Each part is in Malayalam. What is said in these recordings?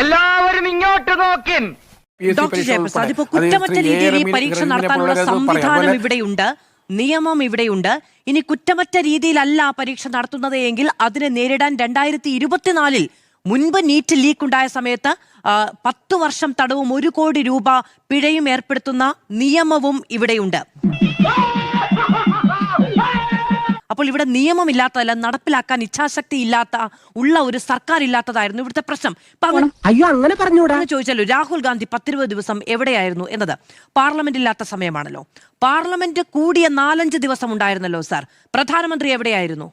എല്ലാവരും ഇങ്ങോട്ട് നോക്കിൻ. ഡോക്ടർ ജയപ്രസാദ്, ഇപ്പൊ കുറ്റമറ്റ രീതിയിൽ ഈ പരീക്ഷ നടത്താനുള്ള സംവിധാനം ഇവിടെയുണ്ട്, നിയമം ഇവിടെയുണ്ട്. ഇനി കുറ്റമറ്റ രീതിയിലല്ല പരീക്ഷ നടത്തുന്നത് എങ്കിൽ അതിനെ നേരിടാൻ 2024 മുൻപ് നീറ്റ് ലീക്ക് ഉണ്ടായ സമയത്ത് 10 വർഷം തടവും 1 കോടി രൂപ പിഴയും ഏർപ്പെടുത്തുന്ന നിയമവും ഇവിടെയുണ്ട്. അപ്പോൾ ഇവിടെ നിയമമില്ലാത്തതല്ല, നടപ്പിലാക്കാൻ ഇച്ഛാശക്തി ഇല്ലാത്ത ഉള്ള ഒരു സർക്കാർ ഇല്ലാത്തതായിരുന്നു ഇവിടുത്തെ പ്രശ്നം. അയ്യോ അങ്ങനെ പറഞ്ഞൂടാ ചോദിച്ചാലോ, രാഹുൽ ഗാന്ധി 10-20 ദിവസം എവിടെയായിരുന്നു എന്നത് പാർലമെന്റ് ഇല്ലാത്ത സമയമാണല്ലോ. പാർലമെന്റ് കൂടിയ 4-5 ദിവസം ഉണ്ടായിരുന്നല്ലോ സാർ. പ്രധാനമന്ത്രി എവിടെയായിരുന്നു?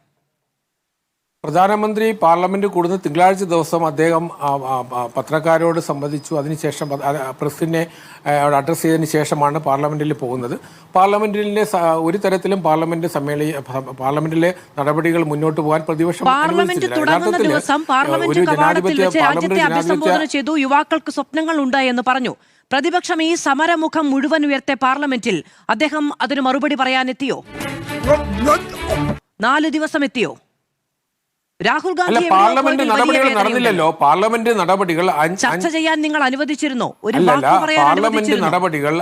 പ്രധാനമന്ത്രി പാർലമെന്റ് കൂടുന്ന തിങ്കളാഴ്ച ദിവസം അദ്ദേഹം പത്രക്കാരോട് സംവദിച്ചു. അതിനുശേഷം പ്രസിനെ അഡ്രസ് ചെയ്തതിന് ശേഷമാണ് പാർലമെന്റിൽ പോകുന്നത്. പാർലമെന്റിലെ ഒരു തരത്തിലും പാർലമെന്റിലെ നടപടികൾ മുന്നോട്ട് പോകാൻ പ്രതിപക്ഷം അഭിസംബോധന ചെയ്തു. യുവാക്കൾക്ക് സ്വപ്നങ്ങൾ ഉണ്ട് എന്ന് പറഞ്ഞു. പ്രതിപക്ഷം ഈ സമരമുഖം മുഴുവൻ ഉയർത്തിയ പാർലമെന്റിൽ അദ്ദേഹം അതിന് മറുപടി പറയാനെത്തിയോ? 4 ദിവസം എത്തിയോ? രാഹുൽ ഗാന്ധി പാർലമെന്റ് നടപടികൾ നടന്നില്ലല്ലോ. പാർലമെന്റ് നടപടികൾ ചർച്ച ചെയ്യാൻ നിങ്ങൾ അനുവദിച്ചിരുന്നോ? പാർലമെന്റ് നടപടികൾ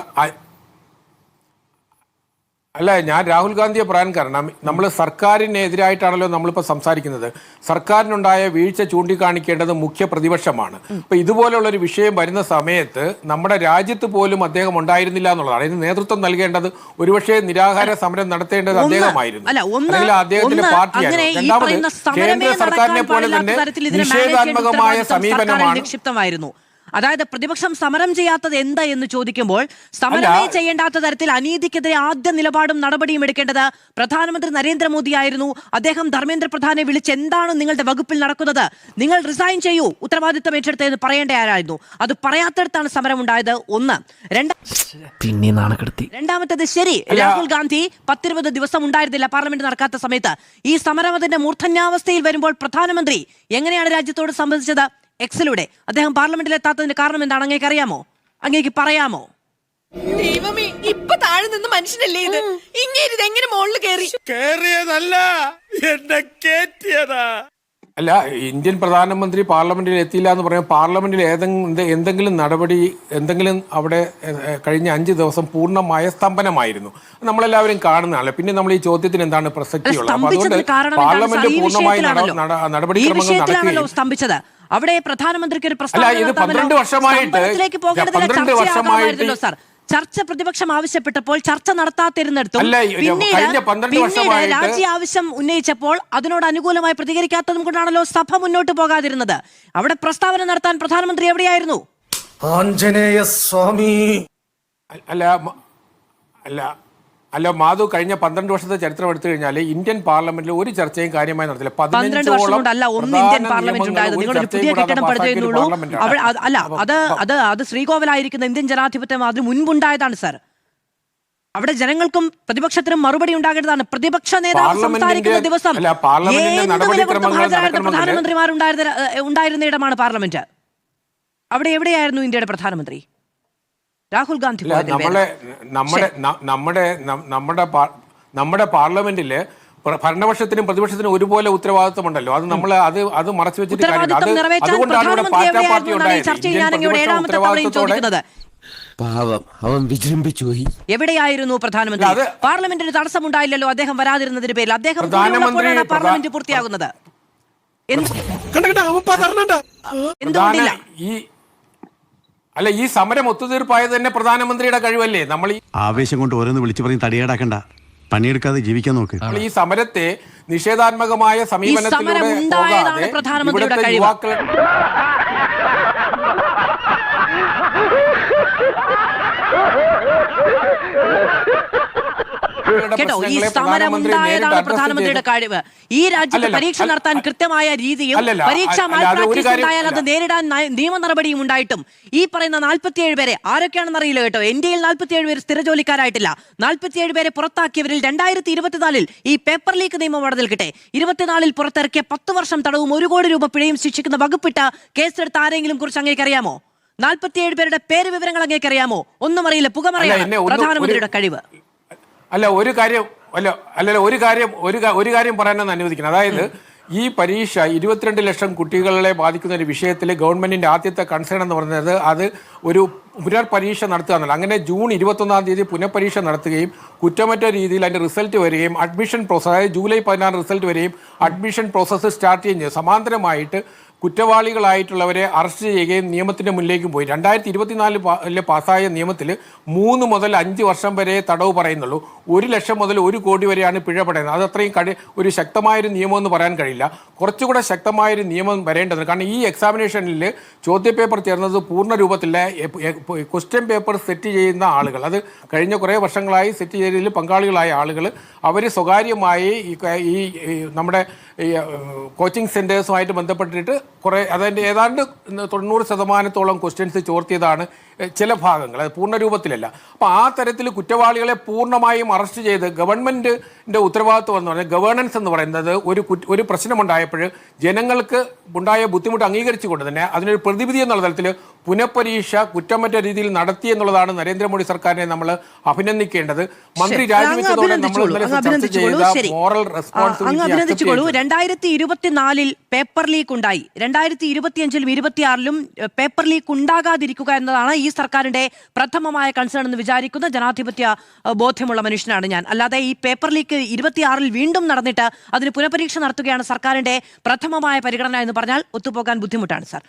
അല്ല, ഞാൻ രാഹുൽ ഗാന്ധിയെ പറയാൻ കാരണം നമ്മൾ സർക്കാരിനെതിരായിട്ടാണല്ലോ നമ്മളിപ്പോൾ സംസാരിക്കുന്നത്. സർക്കാരിനുണ്ടായ വീഴ്ച ചൂണ്ടിക്കാണിക്കേണ്ടത് മുഖ്യ പ്രതിപക്ഷമാണ്. അപ്പൊ ഇതുപോലുള്ളൊരു വിഷയം വരുന്ന സമയത്ത് നമ്മുടെ രാജ്യത്ത് പോലും അദ്ദേഹം ഉണ്ടായിരുന്നില്ല എന്നുള്ളതാണ്. ഇതിന് നേതൃത്വം നൽകേണ്ടത് ഒരുപക്ഷെ നിരാഹാര സമരം നടത്തേണ്ടത് അദ്ദേഹമായിരുന്നു, അല്ലെങ്കിൽ അദ്ദേഹത്തിന്റെ പാർട്ടിയായിരുന്നു. രണ്ടാമത്, കേന്ദ്ര സർക്കാരിനെ പോലെ തന്നെ നിഷേധാത്മകമായ സമീപനമാണ്. അതായത് പ്രതിപക്ഷം സമരം ചെയ്യാത്തത് എന്താ എന്ന് ചോദിക്കുമ്പോൾ സമരമേ ചെയ്യേണ്ടാത്ത തരത്തിൽ അനീതിക്കെതിരെ ആദ്യ നിലപാടും നടപടിയും എടുക്കേണ്ടത് പ്രധാനമന്ത്രി നരേന്ദ്രമോദി ആയിരുന്നു. അദ്ദേഹം ധർമ്മേന്ദ്ര പ്രധാനെ വിളിച്ച് എന്താണ് നിങ്ങളുടെ വകുപ്പിൽ നടക്കുന്നത്, നിങ്ങൾ റിസൈൻ ചെയ്യൂ, ഉത്തരവാദിത്തം ഏറ്റെടുത്ത് എന്ന് പറയേണ്ട ആരായിരുന്നു. അത് പറയാത്തടത്താണ് സമരം ഉണ്ടായത്. ഒന്ന്. രണ്ടാമത്തേത്, ശരി, രാഹുൽ ഗാന്ധി 10-20 ദിവസം ഉണ്ടായിരുന്നില്ല പാർലമെന്റ് നടക്കാത്ത സമയത്ത്. ഈ സമരം അതിന്റെ മൂർധന്യാവസ്ഥയിൽ വരുമ്പോൾ പ്രധാനമന്ത്രി എങ്ങനെയാണ് രാജ്യത്തോട് സംബന്ധിച്ചത്? എക്സിലൂടെ. അദ്ദേഹം പാർലമെന്റിൽ എത്താത്തതിന്റെ കാരണം എന്താണ്? അങ്ങേക്ക് അറിയാമോ? അങ്ങേക്ക് പറയാമോ? ദൈവമേ, ഇപ്പൊ താഴെ നിന്ന് മനുഷ്യനല്ലേ ഇത്? ഇങ്ങനെ എങ്ങനെ മുകളിൽ കേറിയതല്ല, എന്നെ കേറ്റിയതാ. അല്ല, ഇന്ത്യൻ പ്രധാനമന്ത്രി പാർലമെന്റിൽ എത്തിയില്ല എന്ന് പറയാം. പാർലമെന്റിൽ എന്തെങ്കിലും നടപടി അവിടെ കഴിഞ്ഞ 5 ദിവസം പൂർണ്ണമായ സ്തംഭനമായിരുന്നു. നമ്മളെല്ലാവരും കാണുന്നതാണ്. പിന്നെ നമ്മൾ ഈ ചോദ്യത്തിന് എന്താണ് പ്രസക്തിയുള്ളത്? അതുകൊണ്ട് പാർലമെന്റ് പൂർണ്ണമായി നടപടിക്രമങ്ങൾ നടക്കുകയും സ്തംഭിച്ചത് അവിടെ പ്രധാനമന്ത്രിക്ക് ഒരു ചർച്ച പ്രതിപക്ഷം ആവശ്യപ്പെട്ടപ്പോൾ ചർച്ച നടത്താതിരുന്നിടത്തും പിന്നീട് രാജ്യ ആവശ്യം ഉന്നയിച്ചപ്പോൾ അതിനോട് അനുകൂലമായി പ്രതികരിക്കാത്തതും കൊണ്ടാണല്ലോ സഭ മുന്നോട്ട് പോകാതിരുന്നത്. അവിടെ പ്രസ്താവന നടത്താൻ പ്രധാനമന്ത്രി എവിടെയായിരുന്നു? ആഞ്ജനേയ സ്വാമി. അല്ല മാധു, കഴിഞ്ഞ 12 വർഷത്തെ ചരിത്രം എടുത്തു കഴിഞ്ഞാൽ ഇന്ത്യൻ പാർലമെന്റിൽ ഒരു ചർച്ചയും കാര്യമായി നടത്തില്ല. 12 വർഷം കൊണ്ടല്ല ഒന്ന് ഇന്ത്യൻ പാർലമെന്റ് ഉണ്ടായത്. നിങ്ങളൊരു പുതിയ കെട്ടിടം പണിതേന്നുള്ളൂ. അല്ല, അത് ശ്രീകോവിലായിരിക്കുന്ന ഇന്ത്യൻ ജനാധിപത്യം അതിന് മുൻപുണ്ടായതാണ് സാർ. അവിടെ ജനങ്ങൾക്കും പ്രതിപക്ഷത്തിനും മറുപടി ഉണ്ടാകേണ്ടതാണ്. പ്രതിപക്ഷ നേതാവ് സംസാരിക്കുന്ന ദിവസം പ്രധാനമന്ത്രിമാരുണ്ടായിരുന്ന ഇടമാണ് പാർലമെന്റ്. അവിടെ എവിടെയായിരുന്നു ഇന്ത്യയുടെ പ്രധാനമന്ത്രി? രാഹുൽ ഗാന്ധി നമ്മുടെ പാർലമെന്റില് ഭരണപക്ഷത്തിനും പ്രതിപക്ഷത്തിനും ഒരുപോലെ ഉത്തരവാദിത്വമുണ്ടല്ലോ. അത് നമ്മൾ അത് മറച്ചു വെച്ചിട്ട് എവിടെയായിരുന്നു പ്രധാനമന്ത്രി? പാർലമെന്റിന് തടസ്സമുണ്ടായില്ലല്ലോ അദ്ദേഹം വരാതിരുന്നതിന് പേരിൽ. അദ്ദേഹം പാർലമെന്റ് പൂർത്തിയാകുന്നത് എന്തുകൊണ്ടില്ല? അല്ല, ഈ സമരം ഒത്തുതീർപ്പായത് തന്നെ പ്രധാനമന്ത്രിയുടെ കഴിവല്ലേ? നമ്മൾ ഈ ആവേശം കൊണ്ട് ഓരോന്ന് വിളിച്ചു പറഞ്ഞ് തടിയേടാക്കണ്ട, പണിയെടുക്കാതെ ജീവിക്കാൻ നോക്ക്. ഈ സമരത്തെ നിഷേധാത്മകമായ സമീപനത്തിലൂടെ പോകാതെ ഇവിടുത്തെ യുവാക്കൾ കേട്ടോ, ഈ സമരം ഉണ്ടായതാണ് പ്രധാനമന്ത്രിയുടെ കഴിവ്. ഈ രാജ്യത്ത് പരീക്ഷ നടത്താൻ കൃത്യമായ രീതിയും പരീക്ഷാ മാൽപ്രാക്ടീസ് അത് നേരിടാൻ നിയമ നടപടിയും ഉണ്ടായിട്ടും ഈ പറയുന്ന 47 പേരെ ആരൊക്കെയാണെന്ന് അറിയില്ല കേട്ടോ. ഇന്ത്യയിൽ 47 പേര് സ്ഥിര ജോലിക്കാരായിട്ടില്ല. 47 പേരെ പുറത്താക്കിയവരിൽ 2024 ഈ പേപ്പർ ലീക്ക് നിയമം അവിടെ നിൽക്കട്ടെ, 24 പുറത്തിറക്കിയ 10 വർഷം തടവും 1 കോടി രൂപ പിഴയും ശിക്ഷിക്കുന്ന വകുപ്പിട്ട കേസെടുത്ത ആരെങ്കിലും കുറിച്ച് അങ്ങേക്ക് അറിയാമോ? 47 പേരുടെ വിവരങ്ങൾ അങ്ങേക്ക് അറിയാമോ? ഒന്നും അറിയില്ല. പുകമറിയാണ് പ്രധാനമന്ത്രിയുടെ കഴിവ്. ഒരു കാര്യം പറയാനൊന്ന് അനുവദിക്കണം. അതായത് ഈ പരീക്ഷ 22 ലക്ഷം കുട്ടികളെ ബാധിക്കുന്ന ഒരു വിഷയത്തിൽ ഗവൺമെന്റിന്റെ ആദ്യത്തെ കൺസേൺ എന്ന് പറയുന്നത് അത് ഒരു പുനർപരീക്ഷ നടത്തുക എന്നല്ല. അങ്ങനെ ജൂൺ 21-ാം തീയതി പുനഃപരീക്ഷ നടത്തുകയും കുറ്റമറ്റ രീതിയിൽ അതിന്റെ റിസൾട്ട് വരികയും അഡ്മിഷൻ പ്രോസസ്, അതായത് ജൂലൈ 16 റിസൾട്ട് വരികയും അഡ്മിഷൻ പ്രോസസ്സ് സ്റ്റാർട്ട് ചെയ്യുകയും ചെയ്തു. സമാന്തരമായിട്ട് കുറ്റവാളികളായിട്ടുള്ളവരെ അറസ്റ്റ് ചെയ്യുകയും നിയമത്തിന്റെ മുന്നിലേക്കും പോയി. 2024 പാസ്സായ നിയമത്തിൽ 3 മുതൽ 5 വർഷം വരെ തടവ് പറയുന്നുള്ളൂ. 1 ലക്ഷം മുതൽ 1 കോടി വരെയാണ് പിഴ പറയുന്നത്. അത് അത്രയും ഒരു ശക്തമായൊരു നിയമം എന്ന് പറയാൻ കഴിയില്ല. കുറച്ചുകൂടെ ശക്തമായൊരു നിയമം വരേണ്ടത്. കാരണം ഈ എക്സാമിനേഷനിൽ ചോദ്യപേപ്പർ ചേർന്നത് പൂർണ്ണ രൂപത്തിലെ ക്വസ്റ്റ്യൻ പേപ്പർ സെറ്റ് ചെയ്യുന്ന ആളുകൾ, അത് കഴിഞ്ഞ കുറേ വർഷങ്ങളായി സെറ്റ് ചെയ്തതിൽ പങ്കാളികളായ ആളുകൾ, അവർ സ്വകാര്യമായി ഈ നമ്മുടെ കോച്ചിങ് സെൻറ്റേഴ്സുമായിട്ട് ബന്ധപ്പെട്ടിട്ട് അതിൻ്റെ ഏതാണ്ട് 90% ക്വസ്റ്റ്യൻസ് ചോർത്തിയതാണ് ചില ഭാഗങ്ങൾ, അത് പൂർണ്ണ രൂപത്തിലല്ല. അപ്പോൾ ആ തരത്തിൽ കുറ്റവാളികളെ പൂർണ്ണമായും അറസ്റ്റ് ചെയ്ത് ഗവൺമെൻറ്റിൻ്റെ ഉത്തരവാദിത്വം എന്ന് പറഞ്ഞാൽ ഗവേണൻസ് എന്ന് പറയുന്നത് ഒരു പ്രശ്നമുണ്ടായപ്പോൾ ജനങ്ങൾക്ക് ഉണ്ടായ ബുദ്ധിമുട്ട് അംഗീകരിച്ചുകൊണ്ട് തന്നെ അതിനൊരു പ്രതിവിധി എന്നുള്ള തലത്തിൽ പുനഃപരീക്ഷ കുറ്റമറ്റ രീതിയിൽ നടത്തി എന്നുള്ളതാണ് നരേന്ദ്രമോദി സർക്കാരിനെ നമ്മൾ അഭിനന്ദിക്കേണ്ടത്. മന്ത്രി രാജിവെച്ചതോടെ നമ്മൾ ചർച്ച ചെയ്ത മോറൽ റെസ്പോൺസിബിലിറ്റി 2024 പേപ്പർ ലീക്ക് ഉണ്ടായി, 2025-ലും 2026-ലും പേപ്പർ ലീക്ക് ഉണ്ടാകാതിരിക്കുക എന്നതാണ് ഈ സർക്കാരിന്റെ പ്രഥമമായ കൺസേൺ എന്ന് വിചാരിക്കുന്ന ജനാധിപത്യ ബോധ്യമുള്ള മനുഷ്യനാണ് ഞാൻ. അല്ലാതെ ഈ പേപ്പർ ലീക്ക് 26-ൽ വീണ്ടും നടന്നിട്ട് അതിന് പുനഃപരീക്ഷ നടത്തുകയാണ് സർക്കാരിന്റെ പ്രഥമമായ പരിഗണന എന്ന് പറഞ്ഞാൽ ഒത്തുപോകാൻ ബുദ്ധിമുട്ടാണ് സാർ.